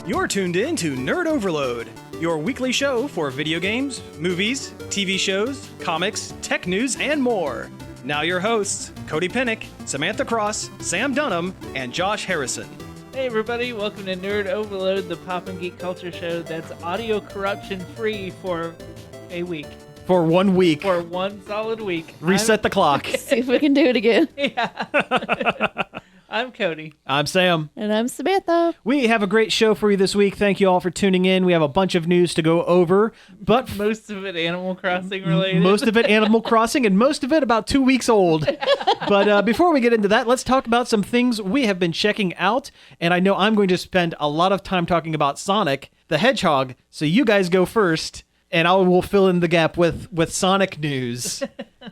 You're tuned in to Nerd Overload, your weekly show for video games, movies, TV shows, comics, tech news, and more. Now your hosts, Cody Pennick, Samantha Cross, Sam Dunham, and Josh Harrison. Hey everybody, welcome to Nerd Overload, the pop and geek culture show that's audio corruption free for a week. For 1 week. For one solid week. Reset the clock. See if we can do it again. Yeah. I'm Cody. I'm Sam. And I'm Samantha. We have a great show for you this week. Thank you all for tuning in. We have a bunch of news to go over, but most of it Animal Crossing related. Most of it Animal Crossing, and most of it about 2 weeks old. But before we get into that, let's talk about some things we have been checking out. And I know I'm going to spend a lot of time talking about Sonic the Hedgehog, so you guys go first, and I will fill in the gap with Sonic news.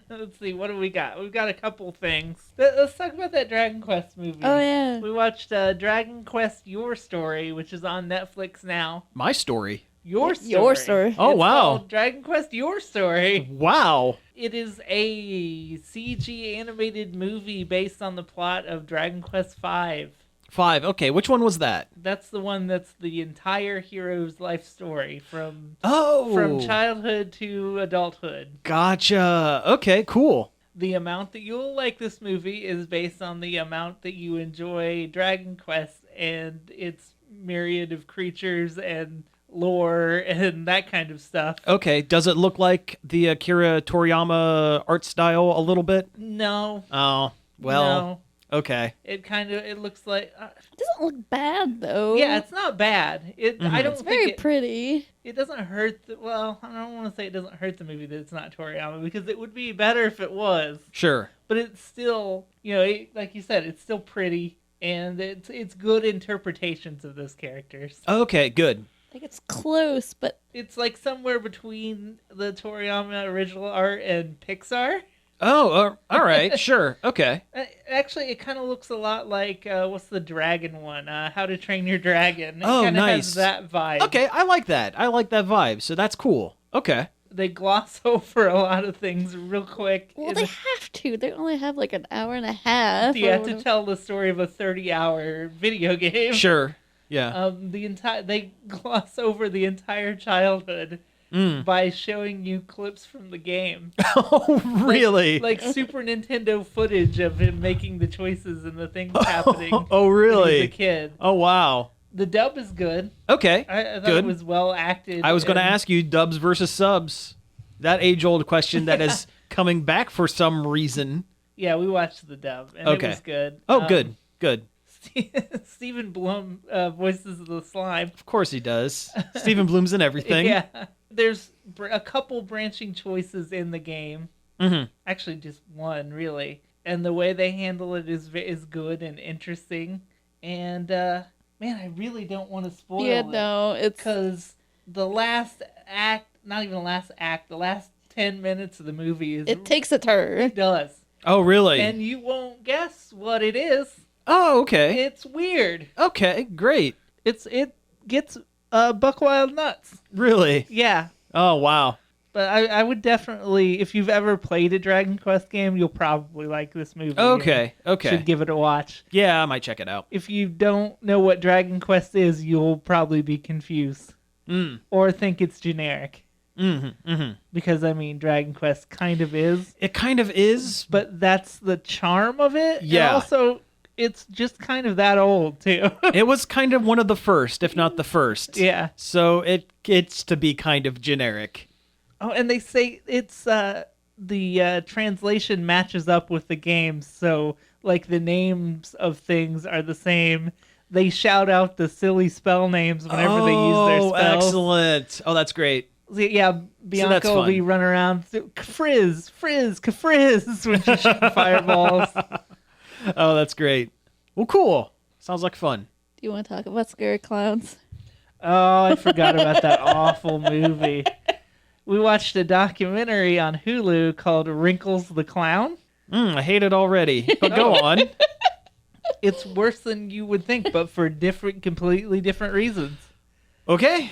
Let's see, what do we got? We've got a couple things. Let's talk about that Dragon Quest movie. Oh, yeah. We watched Dragon Quest Your Story, which is on Netflix now. My story. Your Story. Your Story. Oh, It's wow. called Dragon Quest Your Story. Wow. It is a CG animated movie based on the plot of Dragon Quest V. 5. Okay, which one was that? That's the one that's the entire hero's life story from Oh. childhood to adulthood. Gotcha. Okay, cool. The amount that you'll like this movie is based on the amount that you enjoy Dragon Quest and its myriad of creatures and lore and that kind of stuff. Okay, does it look like the Akira Toriyama art style a little bit? No. Oh, well, No. Okay. It looks like... It doesn't look bad, though. yeah, it's not bad. I don't It's think very pretty. It doesn't hurt. Well, I don't want to say it doesn't hurt the movie that it's not Toriyama, because it would be better if it was. Sure. But it's still, like you said, it's still pretty, and it's good interpretations of those characters. Okay, good. Like, it's close, but... It's like somewhere between the Toriyama original art and Pixar. Oh, all right, sure, okay. Actually, it kind of looks a lot like, what's the dragon one? How to Train Your Dragon. It Oh, kinda nice. has that vibe. Okay, I like that. I like that vibe, so that's cool. Okay. They gloss over a lot of things real quick. Well, they have to. They only have, like, an hour and a half. You have to tell the story of a 30-hour video game. Sure, yeah. They gloss over the entire childhood by showing you clips from the game. Oh, really? Like Super Nintendo footage of him making the choices and the things happening. Oh, when really? he was a kid. Oh, wow. The dub is good. Okay, I thought good. it was well acted. I was going to ask you dubs versus subs. That age-old question that is coming back for some reason. Yeah, we watched the dub, and Okay. it was good. Oh, good. Stephen Blum voices the slime. Of course he does. Stephen Bloom's in everything. Yeah. There's a couple branching choices in the game. Mm-hmm. Actually, just one, really. And the way they handle it is good and interesting. And, man, I really don't want to spoil Yeah, it. no, it's... Because the last act, not even the last act, the last 10 minutes of the movie is... It takes a turn. It does. Oh, really? And you won't guess what it is. Oh, okay. It's weird. Okay, great. It gets buck wild nuts. Really? Yeah. Oh, wow. But I would definitely, if you've ever played a Dragon Quest game, you'll probably like this movie. Okay. Should give it a watch. Yeah, I might check it out. If you don't know what Dragon Quest is, you'll probably be confused. Or think it's generic. Because, I mean, Dragon Quest kind of is. It kind of is. But that's the charm of it. Yeah. And also, it's just kind of that old, too. It was kind of one of the first, if not the first. Yeah. So it gets to be kind of generic. Oh, and they say it's the translation matches up with the game, so like the names of things are the same. They shout out the silly spell names whenever they use their spells. Oh, excellent. Oh, that's great. Yeah, Bianca will be running around, frizz, ka-frizz, when she's shooting fireballs. Oh, that's great. Well, cool. Sounds like fun. Do you want to talk about scary clowns? Oh, I forgot about that awful movie. We watched a documentary on Hulu called Wrinkles the Clown. I hate it already, but go on. It's worse than you would think, but for completely different reasons. Okay.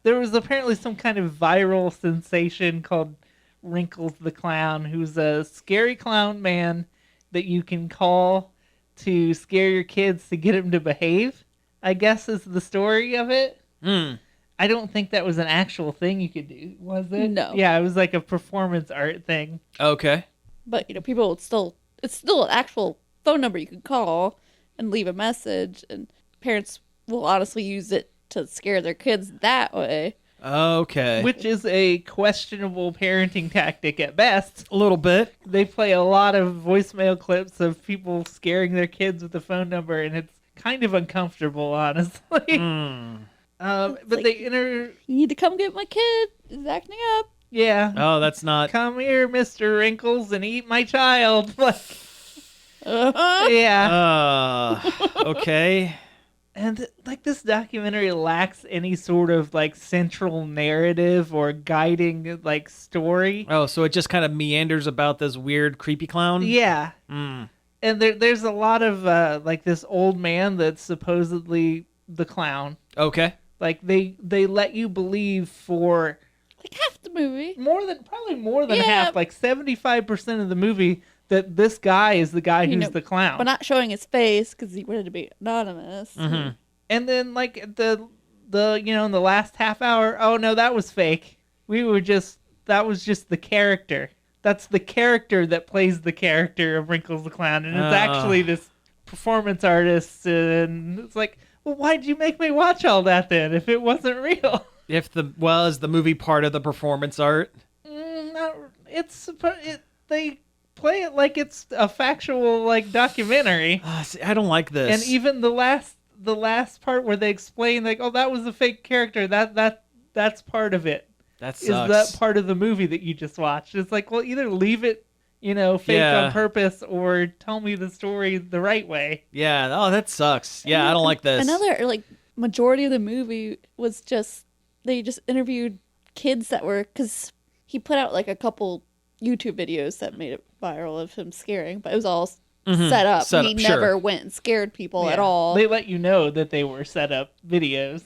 There was apparently some kind of viral sensation called Wrinkles the Clown, who's a scary clown man that you can call to scare your kids to get them to behave. I guess is the story of it. Mm. I don't think that was an actual thing you could do, was it? No. Yeah, it was like a performance art thing. Okay. But, people would still, it's still an actual phone number you could call and leave a message. And parents will honestly use it to scare their kids that way. Okay. Which is a questionable parenting tactic at best. A little bit. They play a lot of voicemail clips of people scaring their kids with the phone number, and it's kind of uncomfortable, honestly. Mm. But like, they You need to come get my kid. He's acting up. yeah. Oh, that's not. Come here, Mr. Wrinkles, and eat my child. Like, Uh-huh. yeah. Okay. And like this documentary lacks any sort of like central narrative or guiding like story. Oh, so it just kind of meanders about this weird, creepy clown? Yeah. Mm. And there's a lot of like this old man that's supposedly the clown. Okay. Like they let you believe for Like half the movie. probably more than Yeah. half, like 75% of the movie, that this guy is the guy who's the clown. But not showing his face because he wanted to be anonymous. Mm-hmm. And then like the in the last half hour, oh no, that was fake. That was just the character. That's the character that plays the character of Wrinkles the Clown, and it's actually this performance artist. And it's like, well, why'd you make me watch all that then if it wasn't real? Is the movie part of the performance art? They play it like it's a factual like documentary. See, I don't like this. And even the last part where they explain like, oh, that was a fake character. That's part of it. that Is sucks. that part of the movie that you just watched? It's like, well, either leave it, fake Yeah. on purpose, or tell me the story the right way. Yeah. Oh, that sucks. Yeah, I don't like this. Another majority of the movie was they just interviewed kids that were, because he put out like a couple YouTube videos that made it viral of him scaring, but it was all set up. He never went and scared people at all. They let you know that they were set up videos.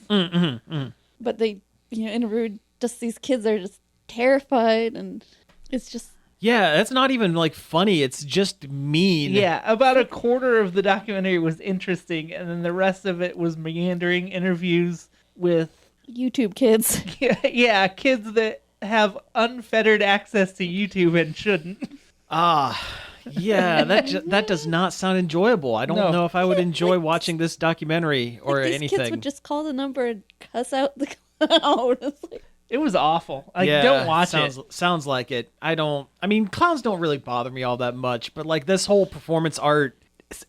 But they interviewed just these kids that are just terrified, and it's just Yeah, that's not even like funny. It's just mean. Yeah, about a quarter of the documentary was interesting, and then the rest of it was meandering interviews with YouTube kids. yeah, kids that have unfettered access to YouTube and shouldn't. Yeah, that does not sound enjoyable. I don't know if I would enjoy watching this documentary or these anything. kids would just call the number and cuss out the clown. It's like, It was awful. Yeah, don't watch it. Sounds like it. I mean, clowns don't really bother me all that much, but like this whole performance art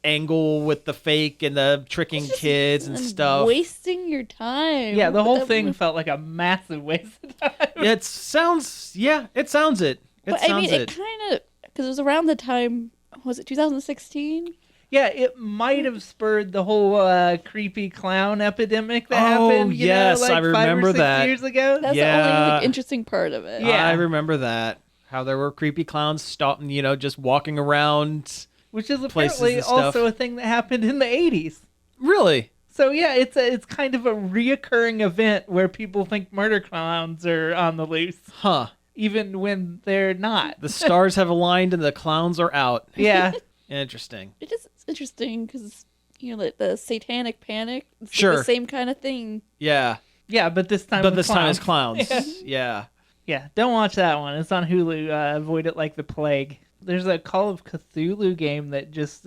angle with the fake and the tricking kids and stuff. wasting your time. Yeah, the whole That thing was- felt like a massive waste of time. It sounds it. But I mean, it kind of, because it was around the time, was it 2016? Yeah, it might have spurred the whole creepy clown epidemic that happened. Yes, I 5 or remember 6 that. years ago. That's the only interesting part of it. Yeah. I remember that. How there were creepy clowns stopping, just walking around. Which is places apparently and stuff. also a thing that happened in the 80s. Really? So yeah, it's kind of a reoccurring event where people think murder clowns are on the loose, Huh. even when they're not. The stars have aligned and the clowns are out. Yeah. Interesting. It is interesting because, like the satanic panic, it's Sure. the same kind of thing. Yeah. Yeah, but this time But with this time it's clowns. clowns. Yeah. Yeah, don't watch that one. It's on Hulu. Avoid it like the plague. There's a Call of Cthulhu game that just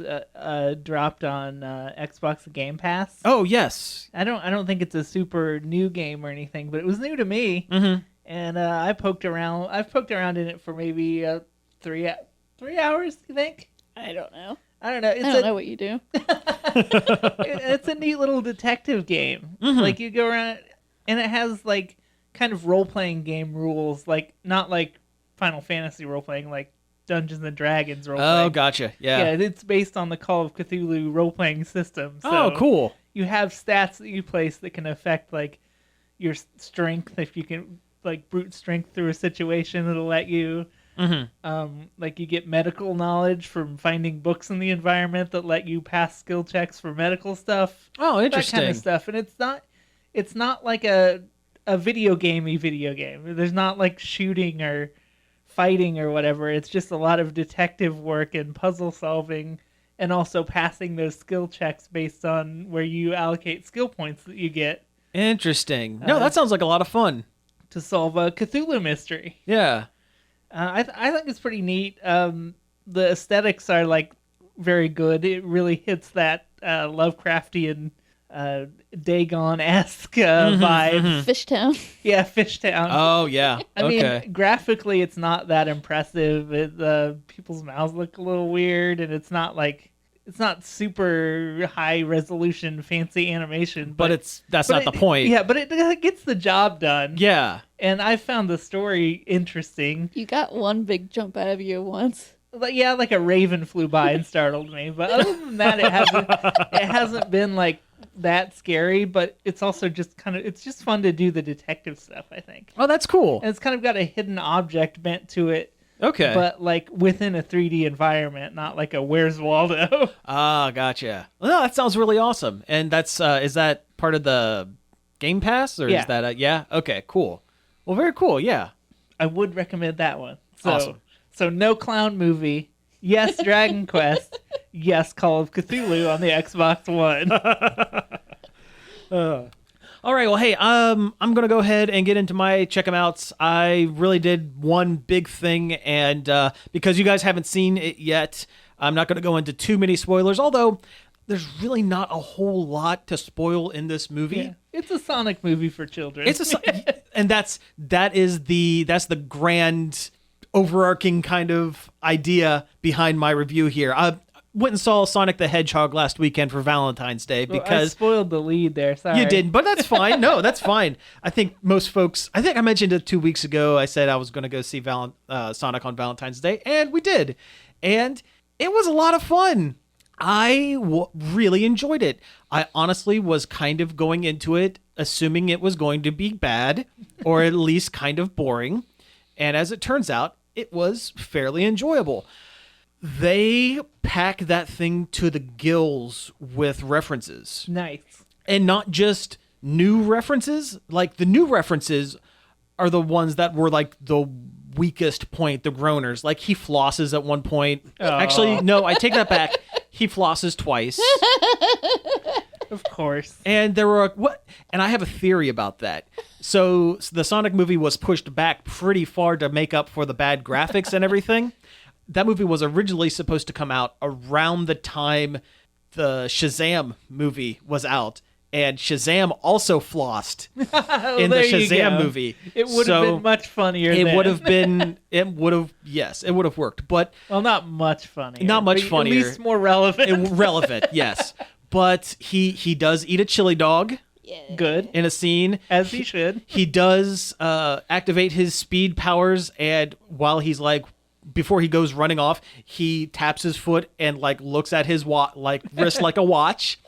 dropped on Xbox Game Pass. Oh, yes. I don't think it's a super new game or anything, but it was new to me. Mm-hmm. And I've poked around in it for maybe 3 hours. You think? I don't know. I don't know. I don't know what you do. It's a neat little detective game. Mm-hmm. Like you go around, and it has like kind of role playing game rules, like not like Final Fantasy role playing, like Dungeons and Dragons role playing. Oh, gotcha. Yeah. Yeah, it's based on the Call of Cthulhu role playing system. So Oh, cool. You have stats that you place that can affect like your strength. If you can like brute strength through a situation, it'll let you. Mm-hmm. Like you get medical knowledge from finding books in the environment that let you pass skill checks for medical stuff. Oh, interesting. That kind of stuff. And it's not like a video game. There's not like shooting or fighting or whatever. It's just a lot of detective work and puzzle solving and also passing those skill checks based on where you allocate skill points that you get Interesting. No, that sounds like a lot of fun. to solve a Cthulhu mystery. Yeah. I think it's pretty neat. The aesthetics are like very good. It really hits that Lovecraftian, Dagon-esque vibe. Fishtown. Yeah, Fishtown. Oh, yeah. I Okay. mean, graphically, it's not that impressive. People's mouths look a little weird, and it's not super high resolution, fancy animation. But that's not the point. Yeah, but it gets the job done. Yeah. And I found the story interesting. You got one big jump out of you once. Like a raven flew by and startled me. But other than that, it hasn't been like that scary. But it's also just it's just fun to do the detective stuff, I think. Oh, that's cool. And it's kind of got a hidden object bent to it. Okay. But like within a 3D environment, not like a Where's Waldo. Ah, gotcha. Well, that sounds really awesome. And that's is that part of the Game Pass or Yeah. is that yeah? Okay, cool. Well, very cool. Yeah. I would recommend that one. Awesome. So no clown movie. Yes, Dragon Quest. Yes, Call of Cthulhu on the Xbox One. All right. Well, hey, I'm gonna go ahead and get into my check 'em outs. I really did one big thing, and because you guys haven't seen it yet, I'm not gonna go into too many spoilers. Although there's really not a whole lot to spoil in this movie. Yeah. It's a Sonic movie for children. And that's the grand overarching kind of idea behind my review here. I went and saw Sonic the Hedgehog last weekend for Valentine's Day I because spoiled the lead there. Sorry. you didn't, but that's fine. No, that's fine. I think most folks, I think I mentioned it 2 weeks ago. I said I was going to go see Sonic on Valentine's Day, and we did. And it was a lot of fun. I really enjoyed it. I honestly was kind of going into it assuming it was going to be bad or at least kind of boring. And as it turns out, it was fairly enjoyable. They pack that thing to the gills with references. Nice. And not just new references. Like, the new references are the ones that were like the weakest point, the groaners. Like, he flosses at one point. Actually, no, I take that back. He flosses twice. Of course. And there were and I have a theory about that. So the Sonic movie was pushed back pretty far to make up for the bad graphics and everything. That movie was originally supposed to come out around the time the Shazam movie was out. And Shazam also flossed in the there you Shazam go. movie. It would have been much funnier. It would have worked. But not much funnier. Not much but funnier. At least more relevant. relevant, yes. But he does eat a chili dog Yeah. Good. in a scene. As he should. He does activate his speed powers, and while he's like, before he goes running off, he taps his foot and like looks at his wrist like a watch.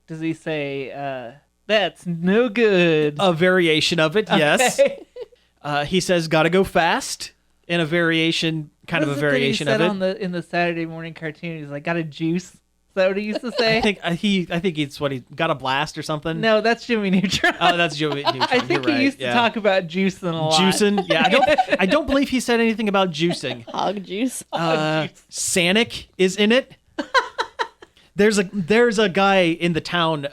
Does he say, that's no good? A variation of it, yes. Okay. He says, "Gotta go fast," in a variation, kind of a variation of it. In the Saturday morning cartoon, he's like, got a juice? Is that what he used to say? I think it's what he got a blast or something. No, that's Jimmy Neutron. Oh, that's Joey Neutron. I think You're he used to right, talk about juicing a lot. juicing. Yeah, I don't believe he said anything about juicing. Hog juice. Sonic is in it. There's a guy in the town.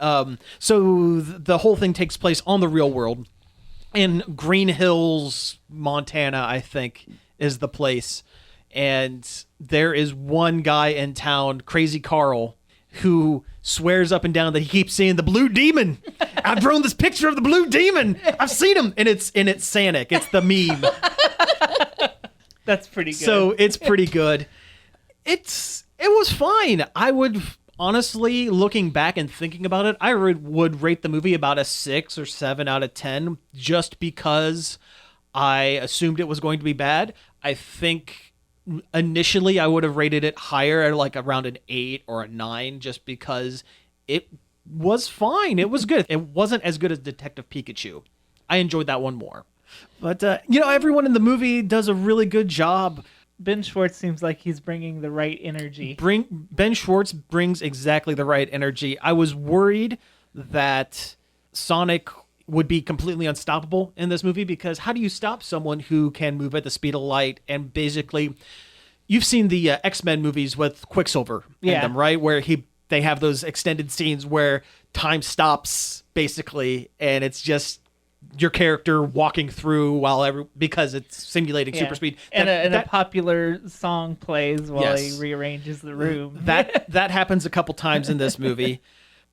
So the whole thing takes place on the real world, in Green Hills, Montana, I think is the place. And there is one guy in town, Crazy Carl, who swears up and down that he keeps seeing the blue demon. I've drawn this picture of the blue demon. I've seen him, and it's Sonic. It's the meme. That's pretty good. So it's pretty good. It was fine. I would honestly, looking back and thinking about it, I would rate the movie about a 6 or 7 out of 10, just because I assumed it was going to be bad. I think initially I would have rated it higher at like around an 8 or a 9, just because it was fine. It was good. It wasn't as good as Detective Pikachu. I enjoyed that one more. But, everyone in the movie does a really good job. Ben Schwartz seems like he's bringing the right energy. Ben Schwartz brings exactly the right energy. I was worried that Sonic would be completely unstoppable in this movie, because how do you stop someone who can move at the speed of light and basically you've seen the X-Men movies with Quicksilver in them, right? Where they have those extended scenes where time stops basically, and it's just your character walking through because it's simulating super speed. And a popular song plays while he rearranges the room. That happens a couple times in this movie.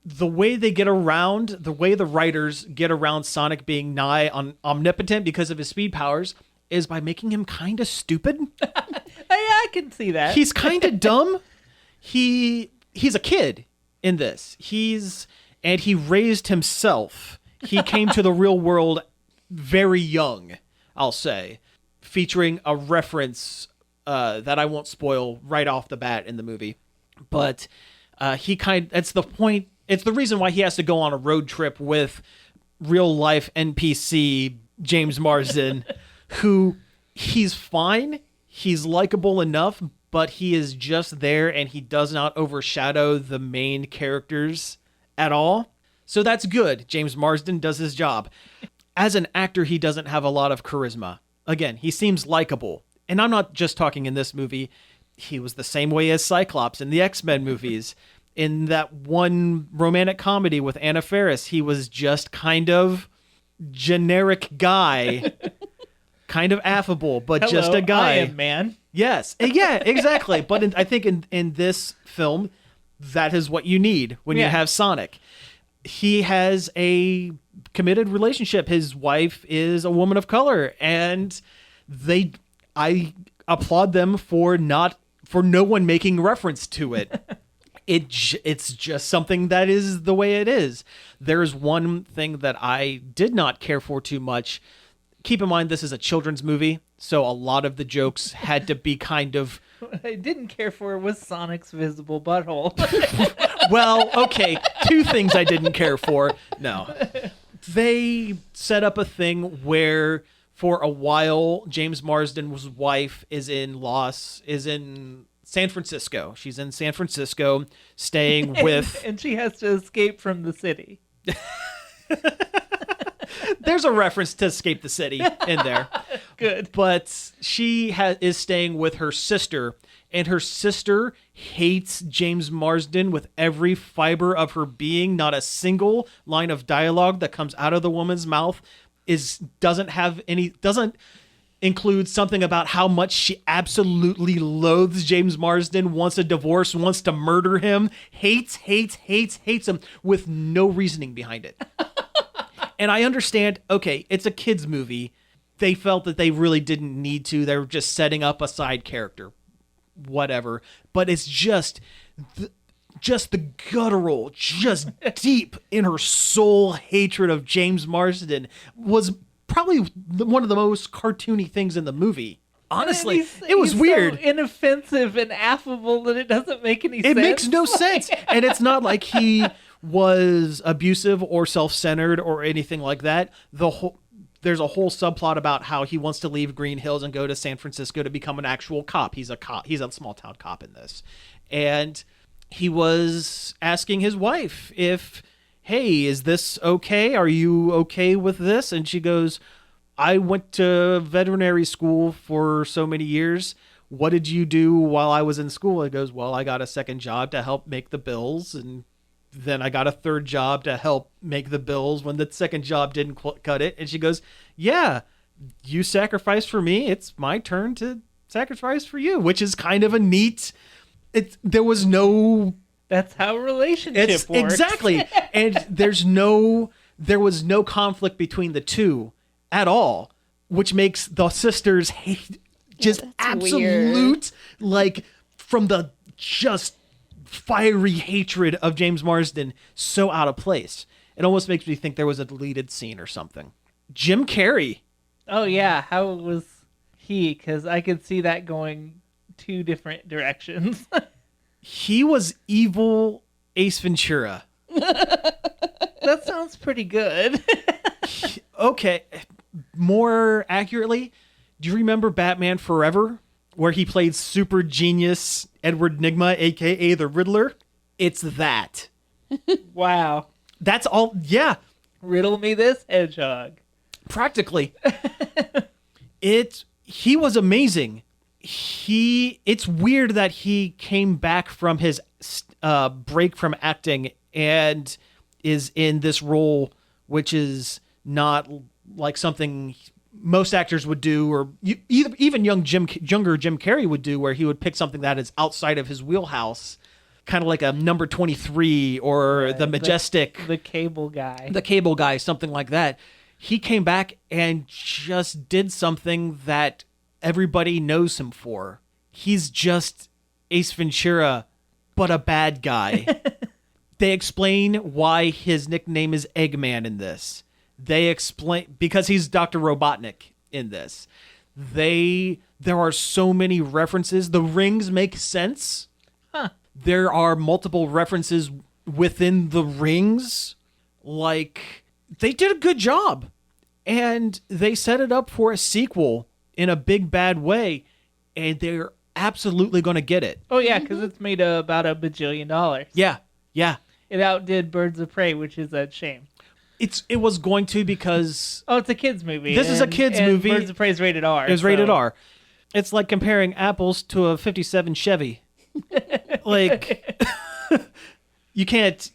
The way the way the writers get around Sonic being nigh omnipotent because of his speed powers is by making him kind of stupid. I can see that. He's kind of dumb. He's a kid in this. And he raised himself. He came to the real world very young, I'll say, featuring a reference that I won't spoil right off the bat in the movie. But it's the point. It's the reason why he has to go on a road trip with real life NPC James Marsden, who he's fine. He's likable enough, but he is just there and he does not overshadow the main characters at all. So that's good. James Marsden does his job. As an actor, he doesn't have a lot of charisma. Again, he seems likable. And I'm not just talking in this movie. He was the same way as Cyclops in the X-Men movies. In that one romantic comedy with Anna Faris, he was just kind of generic guy, kind of affable, but just a guy. Iron Man. Yes. Yeah, exactly. But I think in this film, that is what you need when you have Sonic. He has a committed relationship. His wife is a woman of color, and I applaud them for no one making reference to it. It's just something that is the way it is. There's one thing that I did not care for too much. Keep in mind, this is a children's movie, so a lot of the jokes had to be kind of... What I didn't care for was Sonic's visible butthole. Well, okay, two things I didn't care for. No. They set up a thing where, for a while, James Marsden's wife is in San Francisco. She's in San Francisco, staying with... And she has to escape from the city. There's a reference to Escape the City in there. Good. But she is staying with her sister, and her sister hates James Marsden with every fiber of her being. Not a single line of dialogue that comes out of the woman's mouth doesn't include something about how much she absolutely loathes James Marsden, wants a divorce, wants to murder him, hates him with no reasoning behind it. And I understand, okay, it's a kid's movie. They felt that they really didn't need to. They were just setting up a side character. Whatever. But it's just the guttural, just deep in her soul hatred of James Marsden was probably one of the most cartoony things in the movie. Honestly, it was weird. So inoffensive and affable that it doesn't make any sense. It makes no sense. And it's not like he was abusive or self-centered or anything like that. There's a whole subplot about how he wants to leave Green Hills and go to San Francisco to become an actual cop. He's a cop. He's a small town cop in this. And he was asking his wife hey, is this okay? Are you okay with this? And she goes, I went to veterinary school for so many years. What did you do while I was in school? He goes, well, I got a second job to help make the bills. And then I got a third job to help make the bills when the second job didn't cut it. And she goes, yeah, you sacrificed for me. It's my turn to sacrifice for you, which is kind of a neat... That's how a relationship works. Exactly. And there was no conflict between the two at all, which makes the sisters hate just absolute, weird. Like, from the just fiery hatred of James Marsden, so out of place. It almost makes me think there was a deleted scene or something. Jim Carrey. Oh, yeah. How was he? Because I could see that going two different directions. He was evil Ace Ventura. That sounds pretty good. Okay. More accurately, do you remember Batman Forever, where he played super genius Edward Nygma, a.k.a. the Riddler? It's that. Wow. That's all. Yeah. Riddle me this, hedgehog. Practically. He was amazing it's weird that he came back from his break from acting and is in this role, which is not like something most actors would do, or even younger Jim Carrey would do, where he would pick something that is outside of his wheelhouse, kind of like a Number 23 or The Majestic, the cable guy, something like that. He came back and just did something that everybody knows him for. He's just Ace Ventura, but a bad guy. They explain why his nickname is Eggman in this. They explain because he's Dr. Robotnik in this. There are so many references. The rings make sense. Huh. There are multiple references within the rings. Like, they did a good job. And they set it up for a sequel in a big bad way. And they're absolutely going to get it. Oh, yeah, because it's made about $1 bajillion. Yeah, yeah. It outdid Birds of Prey, which is a shame. It was going to because... Oh, it's a kid's movie. This is a kid's movie. Birds of Prey is rated R. It was rated R. It's like comparing apples to a 57 Chevy. Like, you can't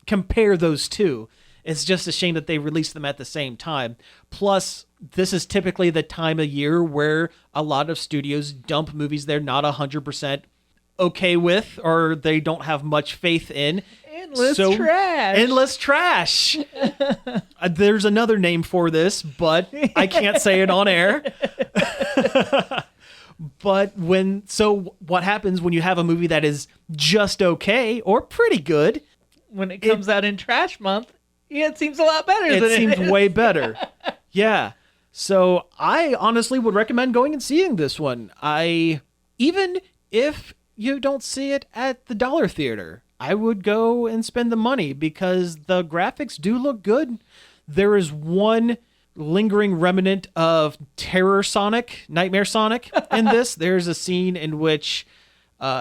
compare those two. It's just a shame that they released them at the same time. Plus, this is typically the time of year where a lot of studios dump movies they're not 100% okay with, or they don't have much faith in. Endless trash. There's another name for this, but I can't say it on air. But what happens when you have a movie that is just okay or pretty good? When it comes out in Trash Month, it seems a lot better. It seems way better. Yeah. So I honestly would recommend going and seeing this one. Even if you don't see it at the Dollar Theater, I would go and spend the money because the graphics do look good. There is one lingering remnant of Nightmare Sonic in this. There's a scene in which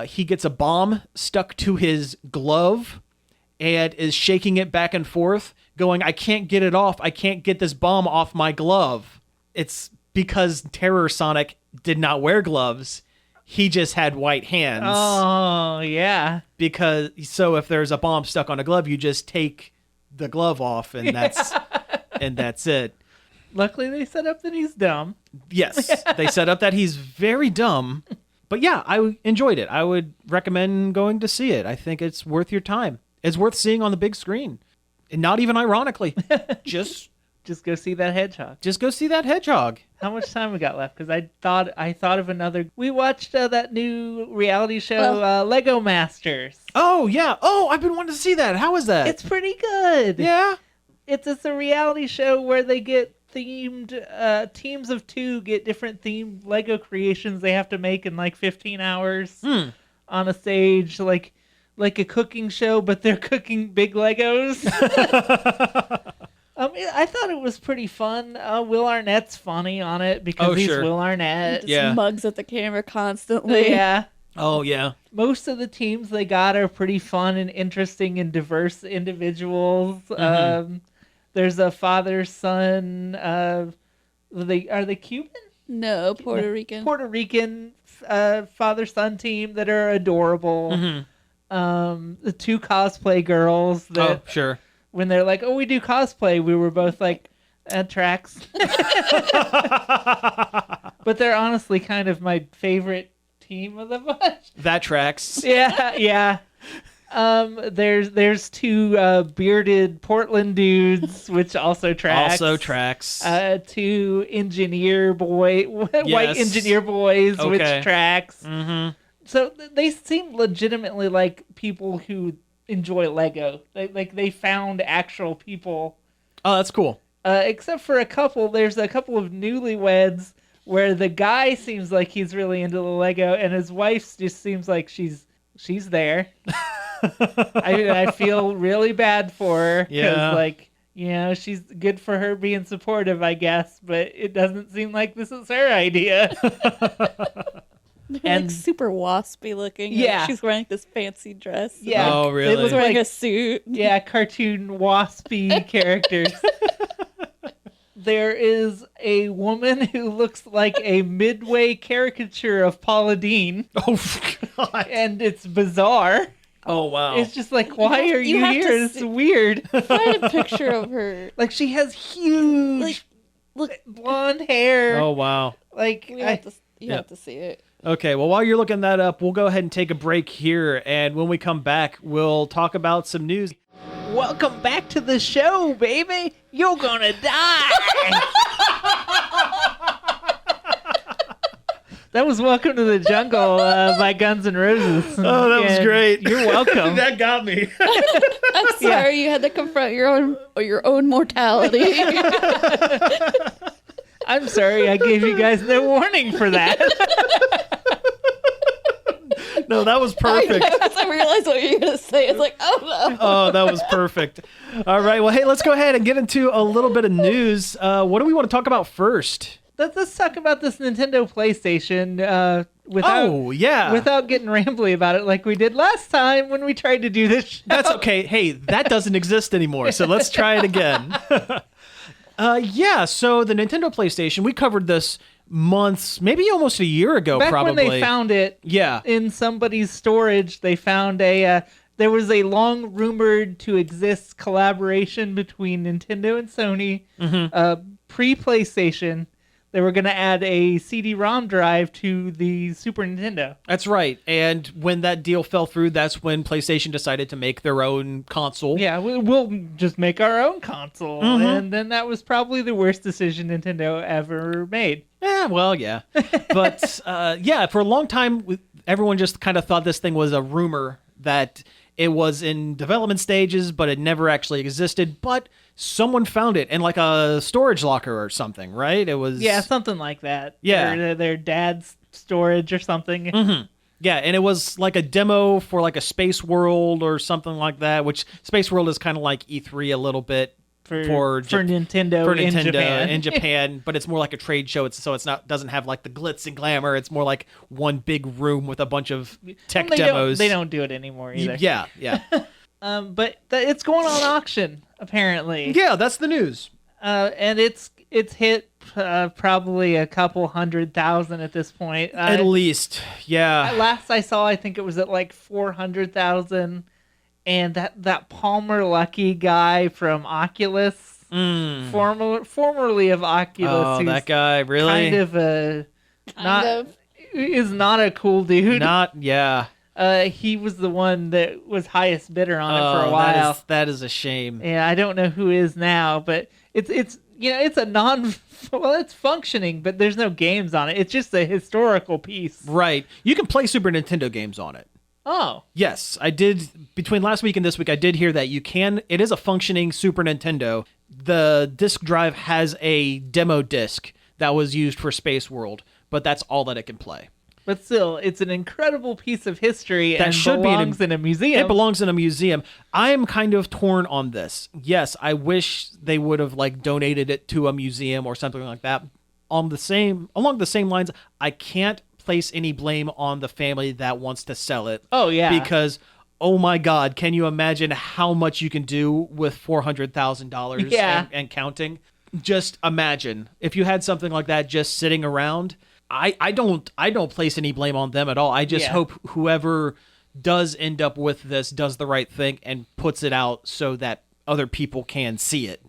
he gets a bomb stuck to his glove and is shaking it back and forth, going, I can't get it off. I can't get this bomb off my glove. It's because Terror Sonic did not wear gloves. He just had white hands. Oh, yeah. So if there's a bomb stuck on a glove, you just take the glove off and that's it. Luckily, they set up that he's dumb. Yes, they set up that he's very dumb. But yeah, I enjoyed it. I would recommend going to see it. I think it's worth your time. It's worth seeing on the big screen. And not even ironically. Just go see that hedgehog. Just go see that hedgehog. How much time we got left? Because I thought of another. We watched that new reality show, Lego Masters. Oh, yeah. Oh, I've been wanting to see that. How is that? It's pretty good. Yeah? It's a reality show where they get themed teams of 2 get different themed Lego creations they have to make in like 15 hours on a stage, like a cooking show, but they're cooking big Legos. I thought it was pretty fun. Will Arnett's funny on it because he's Will Arnett. Yeah. Mugs at the camera constantly. Yeah. Oh, yeah. Most of the teams they got are pretty fun and interesting and diverse individuals. Mm-hmm. There's a father-son. Are they Cuban? No, Puerto Rican. Puerto Rican father-son team that are adorable. Mm-hmm. The 2 cosplay girls. That, oh, sure. When they're like, "Oh, we do cosplay," we were both like, "Tracks." But they're honestly kind of my favorite team of the bunch. That tracks. Yeah, yeah. There's 2 bearded Portland dudes, which also tracks. 2 engineer white engineer boys, which tracks. Mm-hmm. So they seem legitimately like people who enjoy Lego. They found actual people. Oh, that's cool. Except for there's a couple of newlyweds where the guy seems like he's really into the Lego, and his wife just seems like she's there. I feel really bad for her because, she's good for her being supportive, I guess, but it doesn't seem like this is her idea. They're like super waspy looking. Yeah. Like she's wearing like this fancy dress. Yeah. Oh, really? She's wearing a suit. Yeah, cartoon waspy characters. there is a woman who looks like a midway caricature of Paula Dean, Oh, God. and it's bizarre. Oh, wow. It's just like, why are you have to here? It's see- weird. Find a picture of her. Like, she has huge Like, look, blonde hair. Oh, wow. Like, you have to see it. Okay, well, while you're looking that up, we'll go ahead and take a break here. And when we come back, we'll talk about some news. welcome back to the show, baby. You're gonna die. That was Welcome to the Jungle by Guns N' Roses. Oh, that was And great. You're welcome. That got me. I'm sorry, you had to confront your own mortality. I'm sorry I gave you guys no warning for that. No, that was perfect. As I realized what you were going to say, it's like, oh no. Oh, that was perfect. All right, well, hey, let's go ahead and get into a little bit of news. What do we want to talk about first? Let's talk about this Nintendo PlayStation without getting rambly about it like we did last time when we tried to do this show. That's okay. Hey, that doesn't exist anymore, so let's try it again. So the Nintendo PlayStation, we covered this months, maybe almost a year ago, Back probably. when they found it Yeah. in somebody's storage, they found there was a long rumored to exist collaboration between Nintendo and Sony, pre-PlayStation. They were going to add a CD-ROM drive to the Super Nintendo. That's right. And when that deal fell through, that's when PlayStation decided to make their own console. Yeah, we'll just make our own console. And then that was probably the worst decision Nintendo ever made. Yeah, well, yeah. But, for a long time, everyone just kind of thought this thing was a rumor, that it was in development stages, but it never actually existed. But someone found it in like a storage locker or something, right? It was... Yeah, something like that. Yeah. Their dad's storage or something. Yeah, and it was like a demo for like a Space World or something like that, which Space World is kind of like E3 a little bit For in Nintendo Japan, but it's more like a trade show. It's doesn't have like the glitz and glamour. It's more like one big room with a bunch of tech demos. They don't do it anymore either. Yeah. But it's going on auction apparently. Yeah, that's the news. And it's hit probably a couple 100,000 at this point. At least, yeah. Last I saw, I think it was at like 400,000. And that Palmer Luckey guy from Oculus, formerly of Oculus, Oh, that guy, really? is not a cool dude. Yeah. He was the one that was highest bidder on it for a while. That is a shame. Yeah, I don't know who is now, but it's it's functioning, but there's no games on it. It's just a historical piece. Right. You can play Super Nintendo games on it. Oh. Yes, I did. Between last week and this week, I did hear that you can. It is a functioning Super Nintendo. The disk drive has a demo disc that was used for Space World, but that's all that it can play. But still, it's an incredible piece of history That and should belongs be in a museum. It belongs in a museum. I'm kind of torn on this. Yes, I wish they would have like donated it to a museum or something like that. Along the same lines, I can't place any blame on the family that wants to sell it. Oh, yeah. Because, oh my God, can you imagine how much you can do with $400,000 Yeah. and counting? Just imagine if you had something like that just sitting around. I don't place any blame on them at all. I just hope whoever does end up with this does the right thing and puts it out so that other people can see it.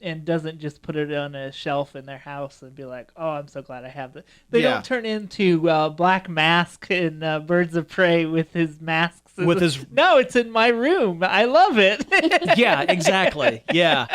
And doesn't just put it on a shelf in their house and be like, oh, I'm so glad I have this. They don't turn into Black Mask in Birds of Prey with his masks. No, it's in my room. I love it. Yeah, exactly. Yeah.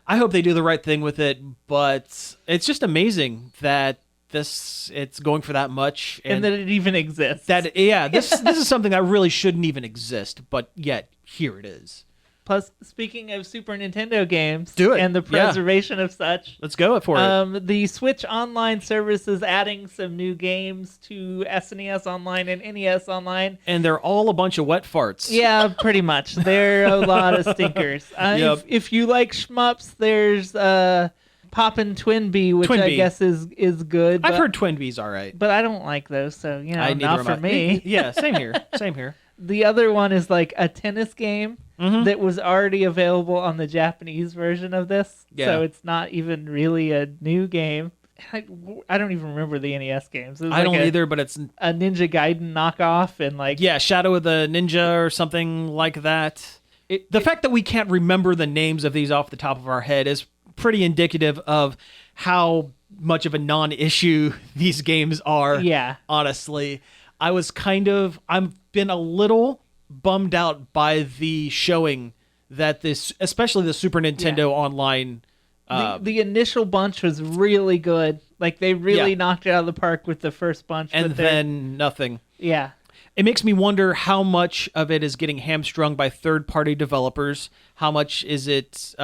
I hope they do the right thing with it, but it's just amazing that it's going for that much. And that it even exists. This is something that really shouldn't even exist, but yet here it is. Plus, speaking of Super Nintendo games Do it. and the preservation of such, let's go for it. The Switch Online service is adding some new games to SNES Online and NES Online. And they're all a bunch of wet farts. Yeah, pretty much. They're a lot of stinkers. Yep. If you like shmups, there's Poppin' Twinbee, which I Twinbee. guess is good. I've but- heard Twinbee's all right. But I don't like those, so, Neither not am for I. me. Yeah, same here. Same here. The other one is like a tennis game that was already available on the Japanese version of this. Yeah. So it's not even really a new game. I don't even remember the NES games. It was I don't like either, but it's a Ninja Gaiden knockoff and like yeah, Shadow of the Ninja or something like that. The fact that we can't remember the names of these off the top of our head is pretty indicative of how much of a non-issue these games are. Yeah. Honestly, I've been a little bummed out by the showing that this, especially the Super Nintendo Online. The initial bunch was really good. Like they really Yeah. knocked it out of the park with the first bunch. And but then nothing. yeah. It makes me wonder how much of it is getting hamstrung by third-party developers. How much is it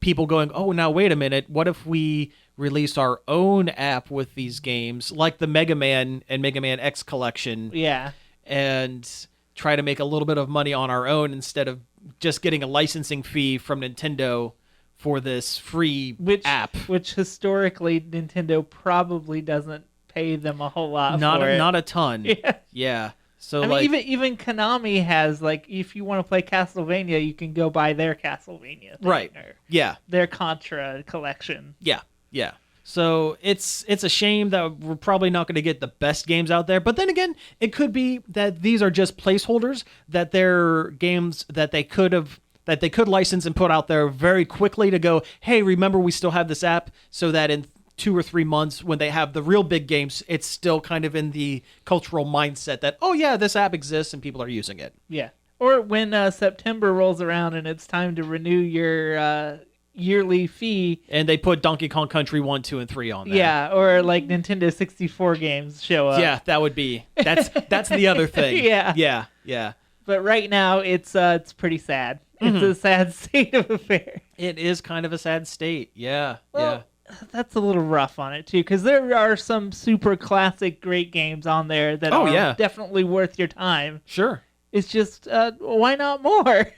people going, oh, now wait a minute, what if we release our own app with these games, like the Mega Man and Mega Man X collection, Yeah. and try to make a little bit of money on our own instead of just getting a licensing fee from Nintendo for this free app. Which historically Nintendo probably doesn't pay them a whole lot for it. Not a ton. Yeah. Yeah. So I like mean, even Konami has like, if you want to play Castlevania, you can go buy their Castlevania thing, right. or Yeah. their Contra collection. Yeah. Yeah. So it's a shame that we're probably not going to get the best games out there. But then again, it could be that these are just placeholders, that they're games that they could license and put out there very quickly to go, hey, remember we still have this app, so that in 2 or 3 months when they have the real big games, it's still kind of in the cultural mindset that, oh yeah, this app exists and people are using it. Yeah. Or when September rolls around and it's time to renew your yearly fee. And they put Donkey Kong Country 1, 2, and 3 on there. Yeah, or like Nintendo 64 games show up. Yeah, that's the other thing. Yeah. Yeah, yeah. But right now it's pretty sad. It's a sad state of affair. It is kind of a sad state. Yeah, Well, that's a little rough on it too, because there are some super classic great games on there that are definitely worth your time. Sure. It's just why not more?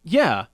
Yeah.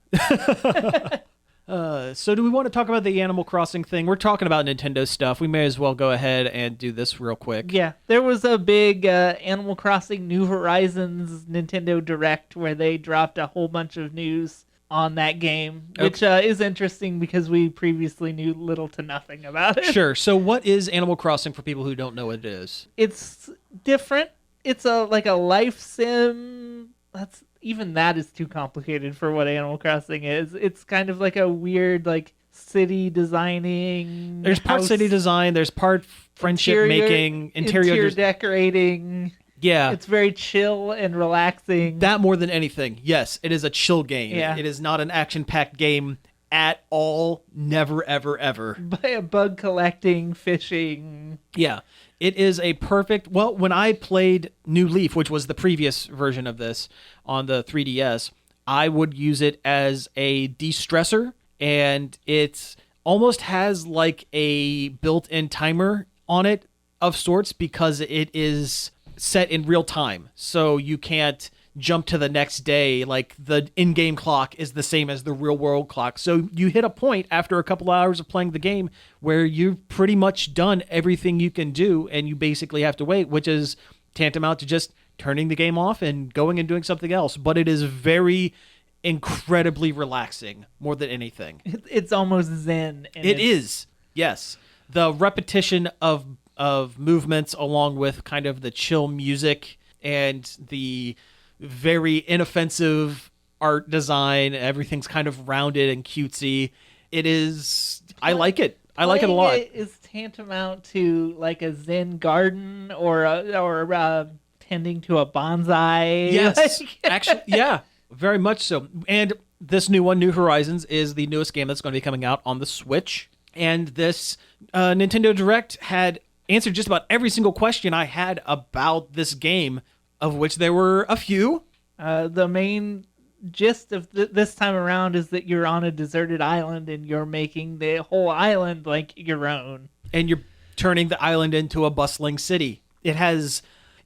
So do we want to talk about the Animal Crossing thing? We're talking about Nintendo stuff. We may as well go ahead and do this real quick. Yeah, there was a big Animal Crossing New Horizons Nintendo Direct where they dropped a whole bunch of news on that game, which is interesting because we previously knew little to nothing about it. Sure. So what is Animal Crossing for people who don't know what it is? It's different. It's like a life sim. That is too complicated for what Animal Crossing is. It's kind of like a weird like city designing. There's part city design, there's part friendship making, interior decorating. Yeah. It's very chill and relaxing. That more than anything. Yes, it is a chill game. Yeah. It is not an action-packed game at all. Never, ever, ever. Bug collecting, fishing. Yeah. It is a perfect... Well, when I played New Leaf, which was the previous version of this on the 3DS, I would use it as a de-stressor, and it almost has like a built-in timer on it of sorts because it is set in real time. So you can't jump to the next day. Like the in-game clock is the same as the real-world clock. So you hit a point after a couple hours of playing the game where you've pretty much done everything you can do, and you basically have to wait, which is tantamount to just turning the game off and going and doing something else. But it is very incredibly relaxing more than anything. It's almost zen. It is. Yes. The repetition of movements along with kind of the chill music and the very inoffensive art design. Everything's kind of rounded and cutesy. It is... I like it. I like it a lot. It is tantamount to like a zen garden or tending to a bonsai. Yes. Actually, yeah. Very much so. And this new one, New Horizons, is the newest game that's going to be coming out on the Switch. And this Nintendo Direct had answered just about every single question I had about this game, of which there were a few. The main gist of this time around is that you're on a deserted island and you're making the whole island like your own. And you're turning the island into a bustling city. It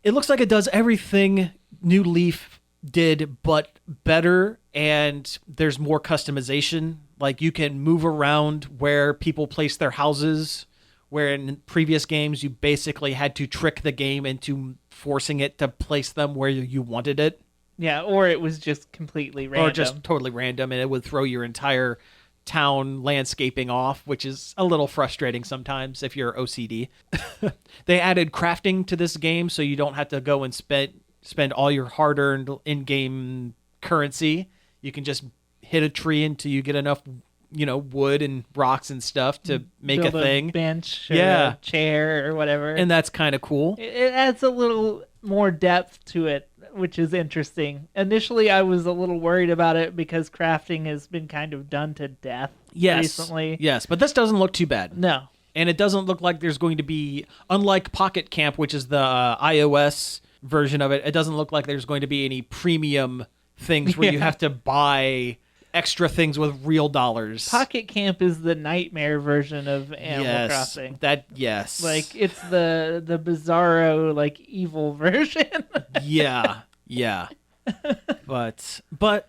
looks like it does everything New Leaf did, but better, and there's more customization Like, you can move around where people place their houses, where in previous games you basically had to trick the game into forcing it to place them where you wanted it. Yeah, or it was just completely random. Or just totally random, and it would throw your entire town landscaping off, which is a little frustrating sometimes if you're OCD. They added crafting to this game, so you don't have to go and spend all your hard-earned in-game currency. You can just hit a tree until you get enough, wood and rocks and stuff to make Build a thing. Bench or a chair or whatever. And that's kind of cool. It adds a little more depth to it, which is interesting. Initially, I was a little worried about it because crafting has been kind of done to death recently. Yes, but this doesn't look too bad. No. And it doesn't look like there's going to be, unlike Pocket Camp, which is the iOS version of it, it doesn't look like there's going to be any premium things where you have to buy extra things with real dollars. Pocket Camp is the nightmare version of Animal Crossing. Yes. Like, it's the bizarro, like, evil version. Yeah. But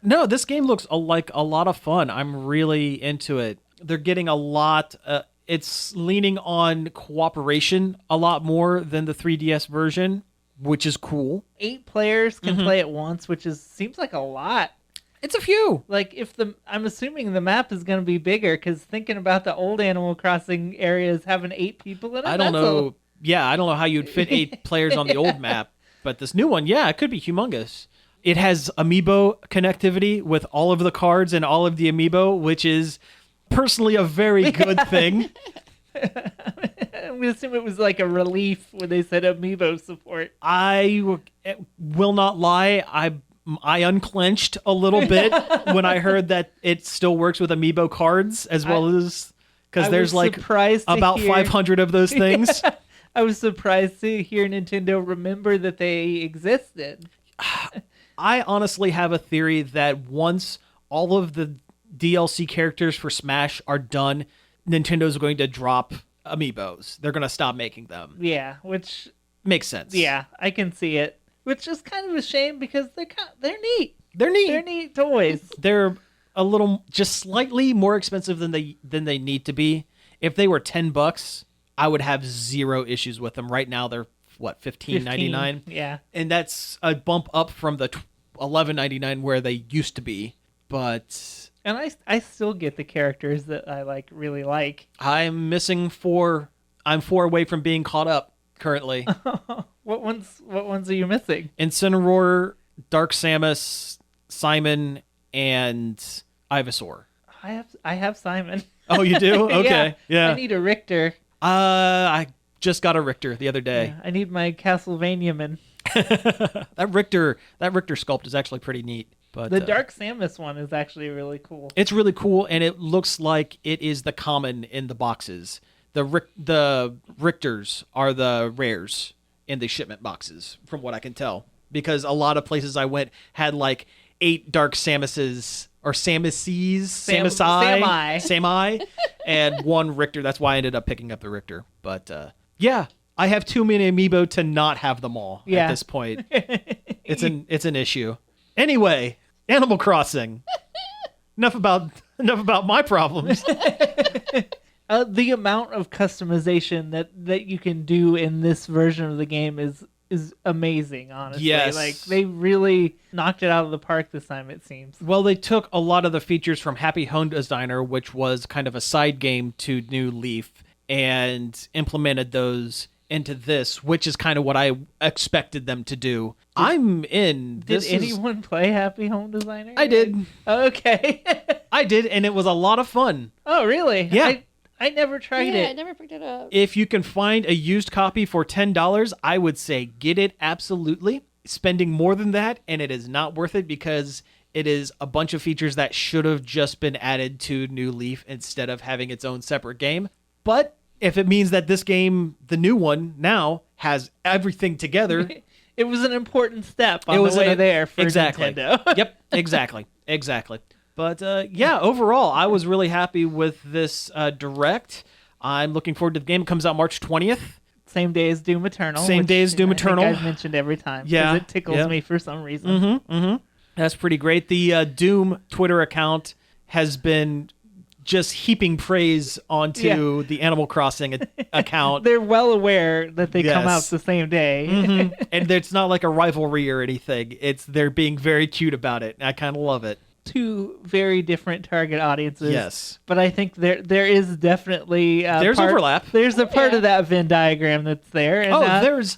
no, this game looks like a lot of fun. I'm really into it. They're getting a lot. It's leaning on cooperation a lot more than the 3DS version, which is cool. 8 players can play at once, which seems like a lot. It's a few. Like, I'm assuming the map is going to be bigger, because thinking about the old Animal Crossing areas having 8 people in it, I don't know. I don't know how you'd fit 8 players on the old map, but this new one, it could be humongous. It has amiibo connectivity with all of the cards and all of the amiibo, which is personally a very good thing. We assume it was like a relief when they said amiibo support. I will not lie. I unclenched a little bit when I heard that it still works with amiibo cards as well as, because there's like about 500 of those things. I was surprised to hear Nintendo remember that they existed. I honestly have a theory that once all of the DLC characters for Smash are done, Nintendo's going to drop amiibos. They're going to stop making them. Yeah, which makes sense. Yeah, I can see it. Which is kind of a shame because they're neat. They're neat. They're neat toys. They're a little, just slightly more expensive than they need to be. If they were $10, I would have zero issues with them. Right now, they're what, $15.99? Yeah, and that's a bump up from the $11.99 where they used to be. But I still get the characters that I really like. I'm missing 4. I'm 4 away from being caught up currently. What ones are you missing? Incineroar, Dark Samus, Simon, and Ivysaur. I have Simon. Oh, you do? Okay. Yeah. I need a Richter. I just got a Richter the other day. Yeah, I need my Castlevania man. That Richter sculpt is actually pretty neat. But the Dark Samus one is actually really cool. It's really cool, and it looks like it is the common in the boxes. The Richters are the rares in the shipment boxes, from what I can tell. Because a lot of places I went had 8 Dark Samuses, or Samusai, and 1 Richter. That's why I ended up picking up the Richter. But I have too many amiibo to not have them all at this point. It's an issue. Anyway, Animal Crossing. Enough about my problems. The amount of customization that you can do in this version of the game is amazing, honestly. Yes. They really knocked it out of the park this time, it seems. Well, they took a lot of the features from Happy Home Designer, which was kind of a side game to New Leaf, and implemented those into this, which is kind of what I expected them to do. I'm in. Did anyone play Happy Home Designer? I did. Okay. I did, and it was a lot of fun. Oh, really? Yeah. I never tried it. I never picked it up. If you can find a used copy for $10, I would say get it absolutely. Spending more than that, and it is not worth it because it is a bunch of features that should have just been added to New Leaf instead of having its own separate game. But if it means that this game, the new one now, has everything together... It was an important step on the way there for Nintendo. Yep, exactly. But overall, I was really happy with this Direct. I'm looking forward to the game. It comes out March 20th. Same day as Doom Eternal. Same day as Doom Eternal. I've mentioned every time. Yeah. Because it tickles me for some reason. That's pretty great. The Doom Twitter account has been just heaping praise onto the Animal Crossing account. They're well aware that they come out Yes. the same day. And it's not like a rivalry or anything. They're being very cute about it. I kind of love it. Two very different target audiences. Yes. But I think there is definitely There's overlap. There's a part of that Venn diagram that's there. And,